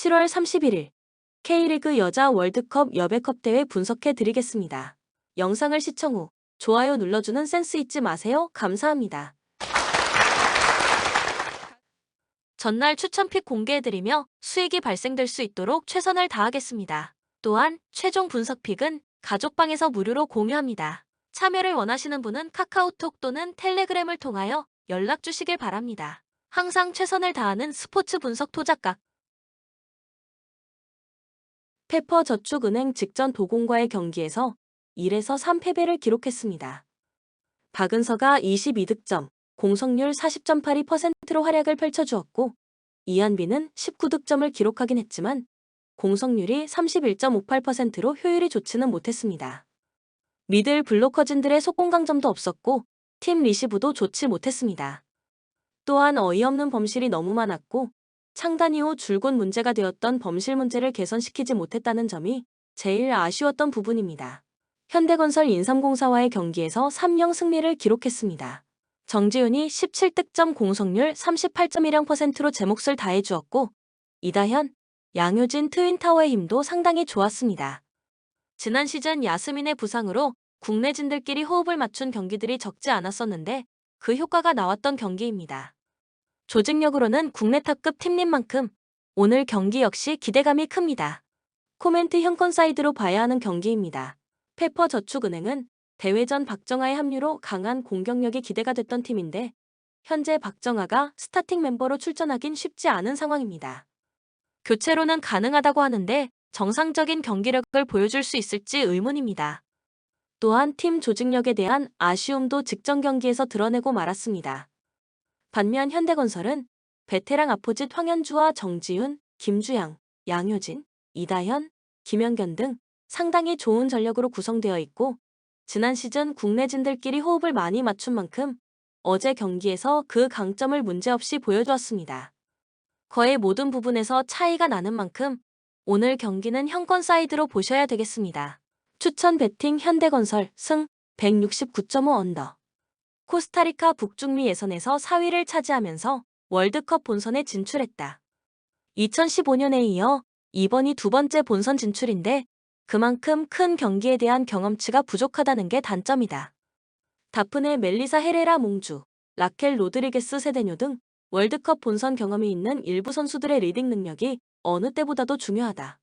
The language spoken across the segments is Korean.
7월 31일 K리그 여자 월드컵 여배컵 대회 분석해 드리겠습니다. 영상을 시청 후 좋아요 눌러주는 센스 잊지 마세요. 감사합니다. 전날 추천픽 공개해드리며 수익이 발생될 수 있도록 최선을 다하겠습니다. 또한 최종 분석픽은 가족방에서 무료로 공유합니다. 참여를 원하시는 분은 카카오톡 또는 텔레그램을 통하여 연락 주시길 바랍니다. 항상 최선을 다하는 스포츠 분석 토작각 페퍼저축은행 직전 도공과의 경기에서 1에서 3 패배를 기록했습니다. 박은서가 22득점, 공성률 40.82%로 활약을 펼쳐주었고 이한비는 19득점을 기록하긴 했지만 공성률이 31.58%로 효율이 좋지는 못했습니다. 미들 블로커진들의 속공강점도 없었고 팀 리시브도 좋지 못했습니다. 또한 어이없는 범실이 너무 많았고 창단 이후 줄곧 문제가 되었던 범실 문제를 개선시키지 못했다는 점이 제일 아쉬웠던 부분입니다. 현대건설 인삼공사와의 경기에서 3-0 승리를 기록했습니다. 정지훈이 17득점 공성률 38.10%로 제 몫을 다해주었고 이다현, 양효진 트윈타워의 힘도 상당히 좋았습니다. 지난 시즌 야스민의 부상으로 국내진들끼리 호흡을 맞춘 경기들이 적지 않았었는데 그 효과가 나왔던 경기입니다. 조직력으로는 국내 탑급 팀인 만큼 오늘 경기 역시 기대감이 큽니다. 코멘트 형권 사이드로 봐야 하는 경기입니다. 페퍼저축은행은 대회 전 박정아의 합류로 강한 공격력이 기대가 됐던 팀인데 현재 박정아가 스타팅 멤버로 출전하긴 쉽지 않은 상황입니다. 교체로는 가능하다고 하는데 정상적인 경기력을 보여줄 수 있을지 의문입니다. 또한 팀 조직력에 대한 아쉬움도 직전 경기에서 드러내고 말았습니다. 반면 현대건설은 베테랑 아포짓 황현주와 정지훈, 김주양, 양효진, 이다현, 김연견 등 상당히 좋은 전력으로 구성되어 있고 지난 시즌 국내진들끼리 호흡을 많이 맞춘 만큼 어제 경기에서 그 강점을 문제없이 보여주었습니다. 거의 모든 부분에서 차이가 나는 만큼 오늘 경기는 형권 사이드로 보셔야 되겠습니다. 추천 배팅 현대건설 승 169.5 언더. 코스타리카 북중미 예선에서 4위를 차지하면서 월드컵 본선에 진출했다. 2015년에 이어 이번이 두 번째 본선 진출인데 그만큼 큰 경기에 대한 경험치가 부족하다는 게 단점이다. 다프네 멜리사 헤레라 몽주, 라켈 로드리게스 세데뇨 등 월드컵 본선 경험이 있는 일부 선수들의 리딩 능력이 어느 때보다도 중요하다.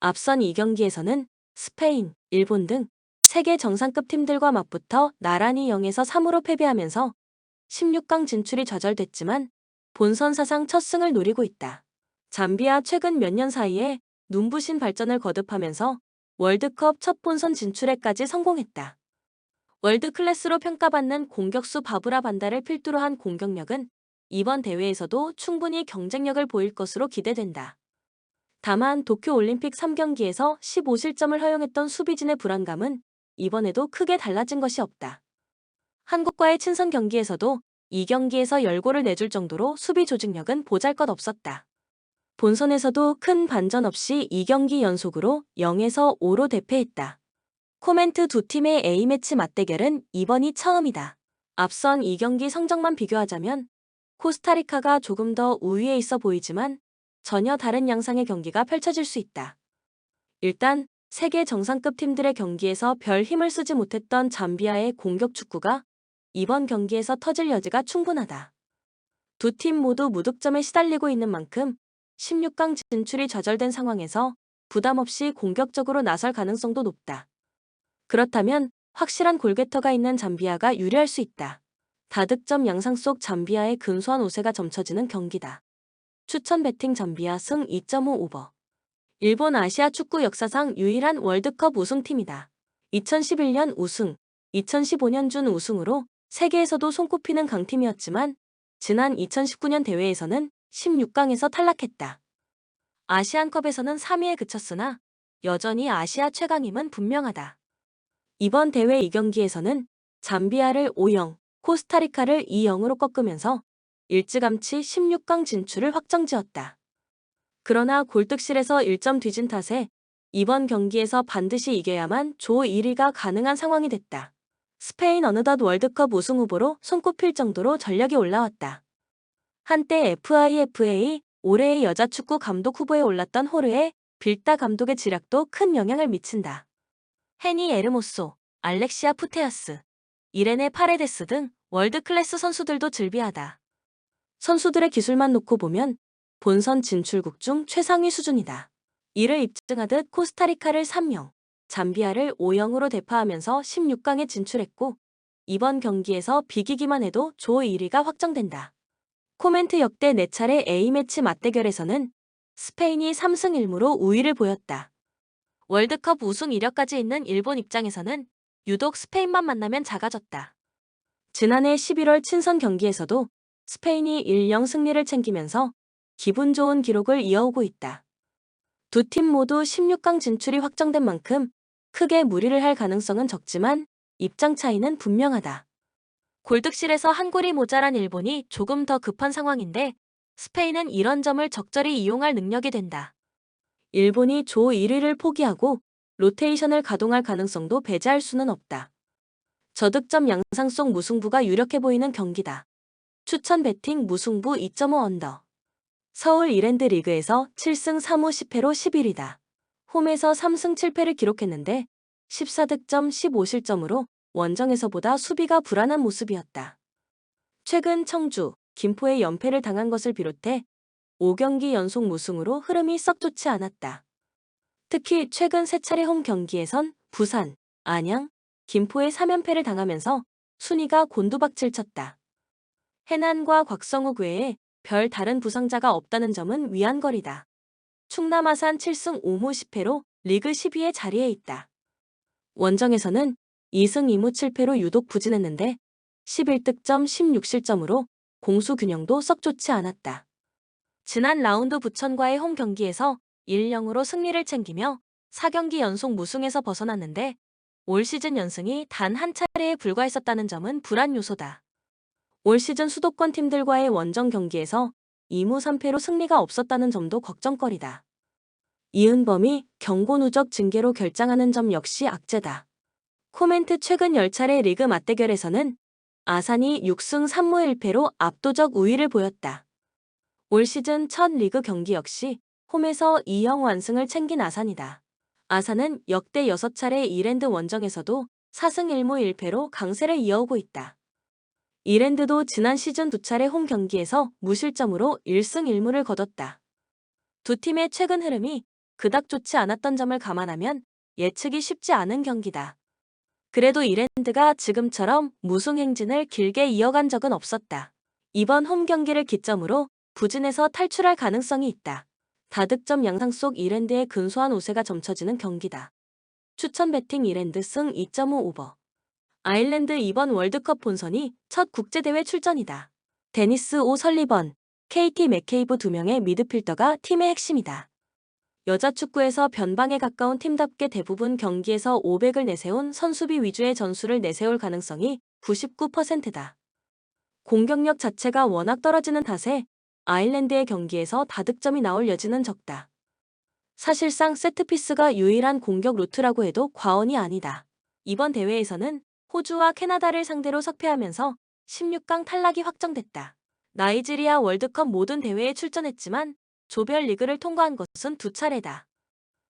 앞선 2경기에서는 스페인, 일본 등 세계 정상급 팀들과 맞붙어 나란히 0에서 3으로 패배하면서 16강 진출이 좌절됐지만 본선 사상 첫 승을 노리고 있다. 잠비아 최근 몇 년 사이에 눈부신 발전을 거듭하면서 월드컵 첫 본선 진출에까지 성공했다. 월드 클래스로 평가받는 공격수 바브라 반다를 필두로 한 공격력은 이번 대회에서도 충분히 경쟁력을 보일 것으로 기대된다. 다만 도쿄올림픽 3경기에서 15실점을 허용했던 수비진의 불안감은 이번에도 크게 달라진 것이 없다. 한국과의 친선 경기에서도 2경기에서 10골을 내줄 정도로 수비 조직력은 보잘것없었다. 본선에서도 큰 반전 없이 2경기 연속으로 0에서 5로 대패했다. 코멘트 두 팀의 A매치 맞대결은 이번이 처음이다. 앞선 2경기 성적만 비교하자면 코스타리카가 조금 더 우위에 있어 보이지만 전혀 다른 양상의 경기가 펼쳐질 수 있다. 일단 세계 정상급 팀들의 경기에서 별 힘을 쓰지 못했던 잠비아의 공격 축구가 이번 경기에서 터질 여지가 충분하다. 두 팀 모두 무득점에 시달리고 있는 만큼 16강 진출이 좌절된 상황에서 부담 없이 공격적으로 나설 가능성도 높다. 그렇다면 확실한 골게터가 있는 잠비아가 유리할 수 있다. 다득점 양상 속 잠비아의 근소한 우세가 점쳐지는 경기다. 추천 배팅 잠비아 승 2.5 오버. 일본 아시아 축구 역사상 유일한 월드컵 우승팀이다. 2011년 우승, 2015년 준 우승으로 세계에서도 손꼽히는 강팀이었지만 지난 2019년 대회에서는 16강에서 탈락했다. 아시안컵에서는 3위에 그쳤으나 여전히 아시아 최강임은 분명하다. 이번 대회 2경기에서는 잠비아를 5-0, 코스타리카를 2-0으로 꺾으면서 일찌감치 16강 진출을 확정지었다. 그러나 골득실에서 1점 뒤진 탓에 이번 경기에서 반드시 이겨야만 조 1위가 가능한 상황이 됐다. 스페인 어느덧 월드컵 우승 후보로 손꼽힐 정도로 전력이 올라왔다. 한때 FIFA 올해의 여자 축구 감독 후보에 올랐던 호르헤 빌다 감독의 지략도 큰 영향을 미친다. 헤니 에르모소, 알렉시아 푸테아스, 이레네 파레데스 등 월드클래스 선수들도 즐비하다. 선수들의 기술만 놓고 보면 본선 진출국 중 최상위 수준이다. 이를 입증하듯 코스타리카를 3-0, 잠비아를 5-0으로 대파하면서 16강에 진출했고 이번 경기에서 비기기만 해도 조 1위가 확정된다. 코멘트 역대 4차례 A매치 맞대결에서는 스페인이 3승 1무로 우위를 보였다. 월드컵 우승 이력까지 있는 일본 입장에서는 유독 스페인만 만나면 작아졌다. 지난해 11월 친선 경기에서도 스페인이 1-0 승리를 챙기면서 기분 좋은 기록을 이어오고 있다. 두 팀 모두 16강 진출이 확정된 만큼 크게 무리를 할 가능성은 적지만 입장 차이는 분명하다. 골득실에서 한 골이 모자란 일본이 조금 더 급한 상황인데 스페인은 이런 점을 적절히 이용할 능력이 된다. 일본이 조 1위를 포기하고 로테이션을 가동할 가능성도 배제할 수는 없다. 저득점 양상 속 무승부가 유력해 보이는 경기다. 추천 베팅 무승부 2.5 언더. 서울 이랜드 리그에서 7승 3무 10패로 11위다. 홈에서 3승 7패를 기록했는데 14득점 15실점으로 원정에서보다 수비가 불안한 모습이었다. 최근 청주, 김포에 연패를 당한 것을 비롯해 5경기 연속 무승으로 흐름이 썩 좋지 않았다. 특히 최근 3차례 홈 경기에선 부산, 안양, 김포에 3연패를 당하면서 순위가 곤두박질 쳤다. 해난과 곽성욱 외에 별 다른 부상자가 없다는 점은 위안거리다. 충남 아산 7승 5무 10패로 리그 10위의 자리에 있다. 원정에서는 2승 2무 7패로 유독 부진했는데 11득점 16실점으로 공수 균형도 썩 좋지 않았다. 지난 라운드 부천과의 홈 경기에서 1-0으로 승리를 챙기며 4경기 연속 무승에서 벗어났는데 올 시즌 연승이 단 한 차례에 불과했었다는 점은 불안 요소다. 올 시즌 수도권 팀들과의 원정 경기에서 2무 3패로 승리가 없었다는 점도 걱정거리다. 이은범이 경고 누적 징계로 결장하는 점 역시 악재다. 코멘트 최근 10차례 리그 맞대결에서는 아산이 6승 3무 1패로 압도적 우위를 보였다. 올 시즌 첫 리그 경기 역시 홈에서 2-0 완승을 챙긴 아산이다. 아산은 역대 6차례 이랜드 원정에서도 4승 1무 1패로 강세를 이어오고 있다. 이랜드도 지난 시즌 2차례 홈 경기에서 무실점으로 1승 1무를 거뒀다. 두 팀의 최근 흐름이 그닥 좋지 않았던 점을 감안하면 예측이 쉽지 않은 경기다. 그래도 이랜드가 지금처럼 무승 행진을 길게 이어간 적은 없었다. 이번 홈 경기를 기점으로 부진에서 탈출할 가능성이 있다. 다득점 양상 속 이랜드의 근소한 우세가 점쳐지는 경기다. 추천 베팅 이랜드 승 2.5 오버. 아일랜드 이번 월드컵 본선이 첫 국제대회 출전이다. 데니스 오 설리번, KT 맥케이브 2명의 미드필더가 팀의 핵심이다. 여자 축구에서 변방에 가까운 팀답게 대부분 경기에서 500을 내세운 선수비 위주의 전술을 내세울 가능성이 99%다. 공격력 자체가 워낙 떨어지는 탓에 아일랜드의 경기에서 다득점이 나올 여지는 적다. 사실상 세트피스가 유일한 공격 루트라고 해도 과언이 아니다. 이번 대회에서는 호주와 캐나다를 상대로 석패하면서 16강 탈락이 확정됐다. 나이지리아 월드컵 모든 대회에 출전했지만 조별 리그를 통과한 것은 2차례다.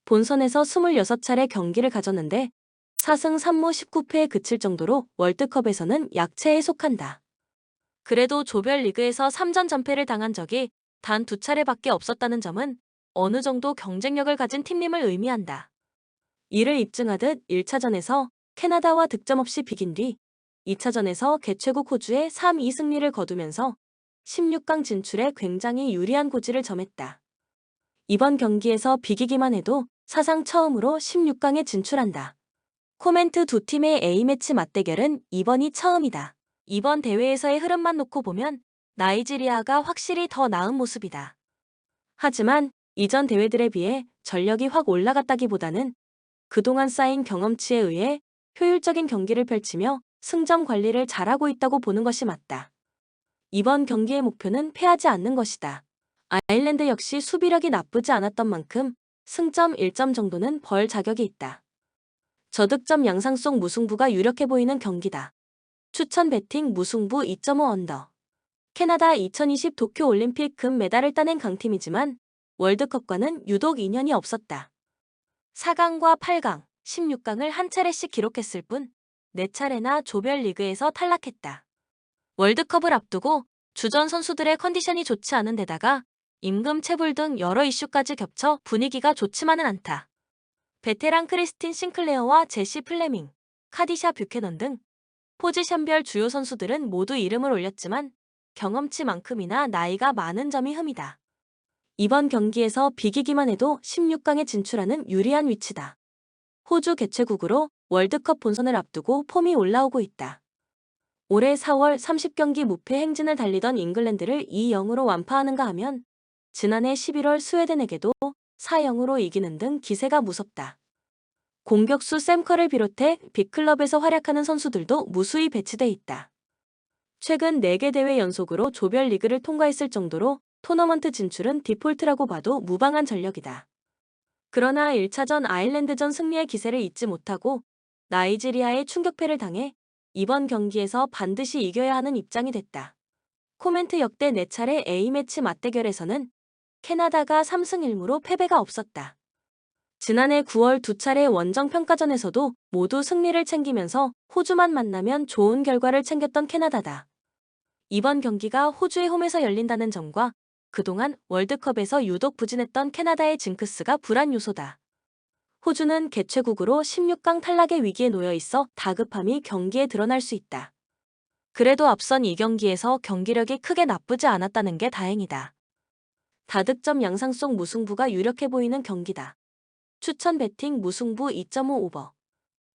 본선에서 26차례 경기를 가졌는데 4승 3무 19패에 그칠 정도로 월드컵에서는 약체에 속한다. 그래도 조별 리그에서 3전 전패를 당한 적이 단 2차례밖에 없었다는 점은 어느 정도 경쟁력을 가진 팀임을 의미한다. 이를 입증하듯 1차전에서 캐나다와 득점 없이 비긴 뒤 2차전에서 개최국 호주에 3-2 승리를 거두면서 16강 진출에 굉장히 유리한 고지를 점했다. 이번 경기에서 비기기만 해도 사상 처음으로 16강에 진출한다. 코멘트 두 팀의 A매치 맞대결은 이번이 처음이다. 이번 대회에서의 흐름만 놓고 보면 나이지리아가 확실히 더 나은 모습이다. 하지만 이전 대회들에 비해 전력이 확 올라갔다기보다는 그동안 쌓인 경험치에 의해 효율적인 경기를 펼치며 승점 관리를 잘하고 있다고 보는 것이 맞다. 이번 경기의 목표는 패하지 않는 것이다. 아일랜드 역시 수비력이 나쁘지 않았던 만큼 승점 1점 정도는 벌 자격이 있다. 저득점 양상 속 무승부가 유력해 보이는 경기다. 추천 베팅 무승부 2.5 언더. 캐나다 2020 도쿄올림픽 금메달을 따낸 강팀이지만 월드컵과는 유독 인연이 없었다. 4강과 8강, 16강을 한 차례씩 기록했을 뿐 4차례나 조별리그에서 탈락했다. 월드컵을 앞두고 주전 선수들의 컨디션이 좋지 않은 데다가 임금 체불 등 여러 이슈까지 겹쳐 분위기가 좋지만은 않다. 베테랑 크리스틴 싱클레어와 제시 플레밍, 카디샤 뷰캐넌 등 포지션별 주요 선수들은 모두 이름을 올렸지만 경험치만큼이나 나이가 많은 점이 흠이다. 이번 경기에서 비기기만 해도 16강에 진출하는 유리한 위치다. 호주 개최국으로 월드컵 본선을 앞두고 폼이 올라오고 있다. 올해 4월 30경기 무패 행진을 달리던 잉글랜드를 2-0으로 완파하는가 하면 지난해 11월 스웨덴에게도 4-0으로 이기는 등 기세가 무섭다. 공격수 샘 커를 비롯해 빅클럽에서 활약하는 선수들도 무수히 배치돼 있다. 최근 4개 대회 연속으로 조별리그를 통과했을 정도로 토너먼트 진출은 디폴트라고 봐도 무방한 전력이다. 그러나 1차전 아일랜드전 승리의 기세를 잊지 못하고 나이지리아의 충격패를 당해 이번 경기에서 반드시 이겨야 하는 입장이 됐다. 코멘트 역대 4차례 A매치 맞대결에서는 캐나다가 3승 1무로 패배가 없었다. 지난해 9월 2차례 원정평가전에서도 모두 승리를 챙기면서 호주만 만나면 좋은 결과를 챙겼던 캐나다다. 이번 경기가 호주의 홈에서 열린다는 점과 그동안 월드컵에서 유독 부진했던 캐나다의 징크스가 불안 요소다. 호주는 개최국으로 16강 탈락의 위기에 놓여 있어 다급함이 경기에 드러날 수 있다. 그래도 앞선 2경기에서 경기력이 크게 나쁘지 않았다는 게 다행이다. 다득점 양상 속 무승부가 유력해 보이는 경기다. 추천 배팅 무승부 2.5 오버.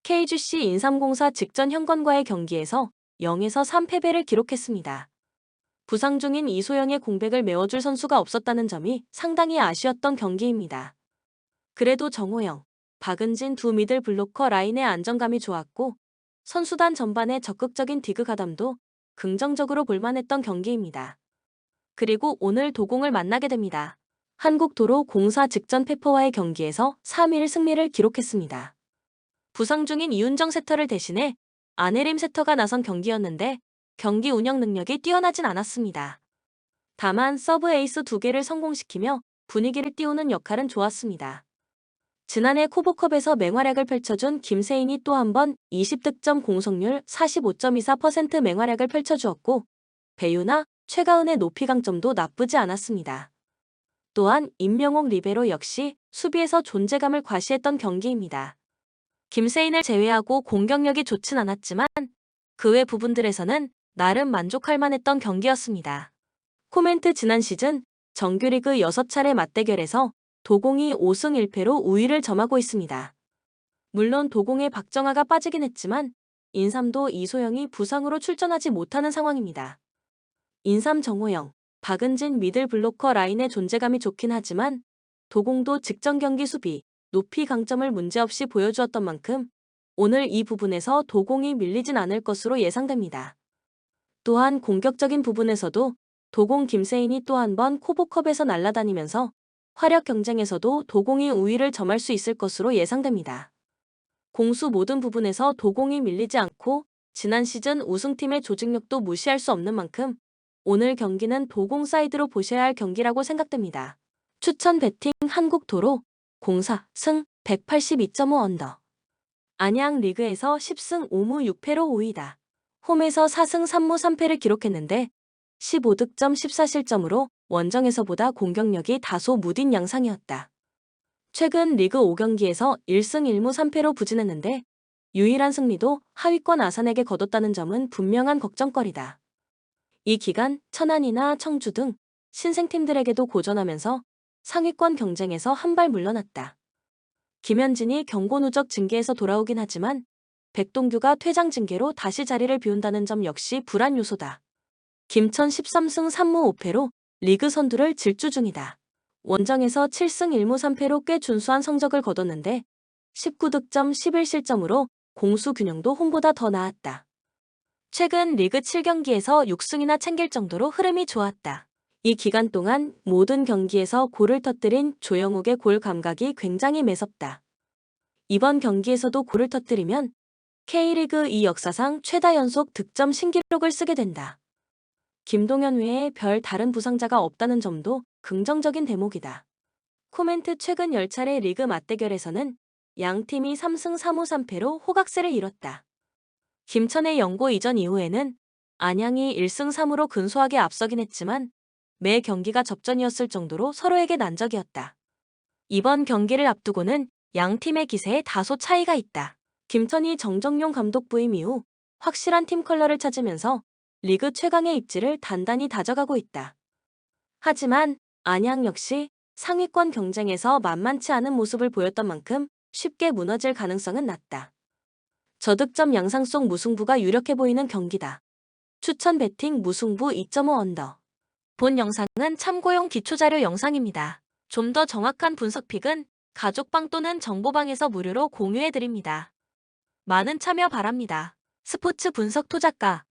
KGC 인삼공사 직전 현건과의 경기에서 0에서 3 패배를 기록했습니다. 부상 중인 이소영의 공백을 메워줄 선수가 없었다는 점이 상당히 아쉬웠던 경기입니다. 그래도 정호영, 박은진 두 미들 블로커 라인의 안정감이 좋았고 선수단 전반의 적극적인 디그 가담도 긍정적으로 볼만했던 경기입니다. 그리고 오늘 도공을 만나게 됩니다. 한국도로공사 직전 페퍼와의 경기에서 3일 승리를 기록했습니다. 부상 중인 이윤정 세터를 대신해 안혜림 세터가 나선 경기였는데 경기 운영 능력이 뛰어나진 않았습니다. 다만 서브 에이스 2개를 성공시키며 분위기를 띄우는 역할은 좋았습니다. 지난해 코보컵에서 맹활약을 펼쳐준 김세인이 또 한 번 20득점 공성률 45.24% 맹활약을 펼쳐주었고 배유나 최가은의 높이 강점도 나쁘지 않았습니다. 또한 임명옥 리베로 역시 수비에서 존재감을 과시했던 경기입니다. 김세인을 제외하고 공격력이 좋진 않았지만 그 외 부분들에서는 나름 만족할 만했던 경기였습니다. 코멘트 지난 시즌 정규리그 6차례 맞대결에서 도공이 5승 1패로 우위를 점하고 있습니다. 물론 도공의 박정아가 빠지긴 했지만 인삼도 이소영이 부상으로 출전하지 못하는 상황입니다. 인삼 정호영, 박은진 미들 블로커 라인의 존재감이 좋긴 하지만 도공도 직전 경기 수비, 높이 강점을 문제없이 보여주었던 만큼 오늘 이 부분에서 도공이 밀리진 않을 것으로 예상됩니다. 또한 공격적인 부분에서도 도공 김세인이 또 한 번 코보컵에서 날아다니면서 화력 경쟁에서도 도공이 우위를 점할 수 있을 것으로 예상됩니다. 공수 모든 부분에서 도공이 밀리지 않고 지난 시즌 우승팀의 조직력도 무시할 수 없는 만큼 오늘 경기는 도공 사이드로 보셔야 할 경기라고 생각됩니다. 추천 배팅 한국도로 공사 승 182.5 언더. 안양 리그에서 10승 5무 6패로 5위다. 홈에서 4승 3무 3패를 기록했는데 15득점 14실점으로 원정에서보다 공격력이 다소 무딘 양상이었다. 최근 리그 5경기에서 1승 1무 3패로 부진했는데 유일한 승리도 하위권 아산에게 거뒀다는 점은 분명한 걱정거리다. 이 기간 천안이나 청주 등 신생팀들에게도 고전하면서 상위권 경쟁에서 한 발 물러났다. 김현진이 경고 누적 징계에서 돌아오긴 하지만 백동규가 퇴장 징계로 다시 자리를 비운다는 점 역시 불안 요소다. 김천 13승 3무 5패로 리그 선두를 질주 중이다. 원정에서 7승 1무 3패로 꽤 준수한 성적을 거뒀는데 19득점 11실점으로 공수 균형도 홈보다 더 나았다. 최근 리그 7경기에서 6승이나 챙길 정도로 흐름이 좋았다. 이 기간 동안 모든 경기에서 골을 터뜨린 조영욱의 골 감각이 굉장히 매섭다. 이번 경기에서도 골을 터뜨리면 K리그 2 역사상 최다 연속 득점 신기록을 쓰게 된다. 김동현 외에 별 다른 부상자가 없다는 점도 긍정적인 대목이다. 코멘트 최근 10차례 리그 맞대결에서는 양 팀이 3승 3무 3패로 호각세를 이뤘다. 김천의 연고 이전 이후에는 안양이 1승 3무로 근소하게 앞서긴 했지만 매 경기가 접전이었을 정도로 서로에게 난적이었다. 이번 경기를 앞두고는 양 팀의 기세에 다소 차이가 있다. 김천이 정정용 감독 부임 이후 확실한 팀 컬러를 찾으면서 리그 최강의 입지를 단단히 다져가고 있다. 하지만 안양 역시 상위권 경쟁에서 만만치 않은 모습을 보였던 만큼 쉽게 무너질 가능성은 낮다. 저득점 양상 속 무승부가 유력해 보이는 경기다. 추천 배팅 무승부 2.5 언더. 본 영상은 참고용 기초자료 영상입니다. 좀 더 정확한 분석픽은 가족방 또는 정보방에서 무료로 공유해드립니다. 많은 참여 바랍니다. 스포츠 분석 투자가